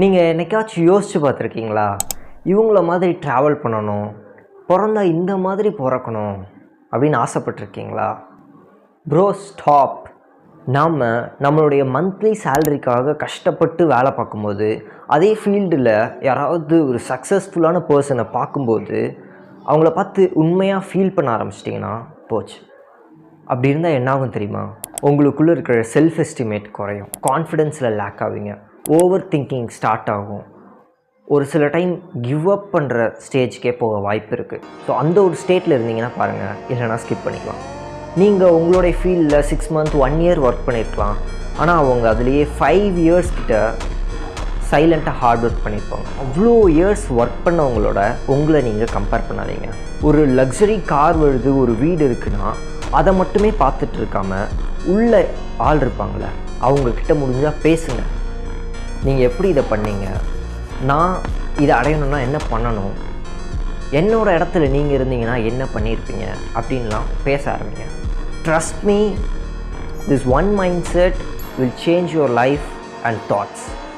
நீங்கள் என்னைக்காச்சும் யோசித்து பார்த்துருக்கீங்களா? இவங்கள மாதிரி ட்ராவல் பண்ணணும், பிறந்தா இந்த மாதிரி பிறக்கணும் அப்படின்னு ஆசைப்பட்டிருக்கீங்களா? Bro stop. நாம் நம்மளுடைய மந்த்லி சேலரிக்காக கஷ்டப்பட்டு வேலை பார்க்கும்போது, அதே ஃபீல்டில் யாராவது ஒரு சக்ஸஸ்ஃபுல்லான பர்சனை பார்க்கும்போது அவங்கள பார்த்து உண்மையாக ஃபீல் பண்ண ஆரம்பிச்சிட்டிங்கன்னா போச்சு. அப்படி இருந்தால் என்ன ஆகும் தெரியுமா? உங்களுக்குள்ளே இருக்கிற செல்ஃப் எஸ்டிமேட் குறையும், கான்ஃபிடென்ஸில் லேக் ஆவீங்க, ஓவர் திங்கிங் ஸ்டார்ட் ஆகும், ஒரு சில டைம் கிவ் அப் பண்ணுற ஸ்டேஜ்க்கே போக வாய்ப்பு இருக்குது. ஸோ அந்த ஒரு ஸ்டேட்டில் இருந்தீங்கன்னா பாருங்கள், இல்லைனா ஸ்கிப் பண்ணிக்கலாம். நீங்கள் உங்களுடைய ஃபீல்டில் 6 months 1 year ஒர்க் பண்ணியிருக்கலாம், ஆனால் அவங்க அதுலேயே 5 years கிட்ட சைலண்ட்டாக ஹார்ட் ஒர்க் பண்ணியிருப்பாங்க. அவ்வளோ இயர்ஸ் ஒர்க் பண்ணவங்களோட உங்களை நீங்கள் கம்பேர் பண்ணாதீங்க. ஒரு லக்ஸரி கார் வருது, ஒரு வீடு இருக்குன்னா அதை மட்டுமே பார்த்துட்டு இருக்காமல் உள்ள ஆள் இருப்பாங்களே அவங்கக்கிட்ட முடிஞ்சால் பேசுங்க. நீங்கள் எப்படி இதை பண்ணீங்க, நான் இதை அடையணும்னா என்ன பண்ணணும், என்னோடய இடத்துல நீங்கள் இருந்தீங்கன்னா என்ன பண்ணியிருப்பீங்க அப்படின்லாம் பேச ஆரம்பிங்க. Trust me, this one mind set will change your life and thoughts.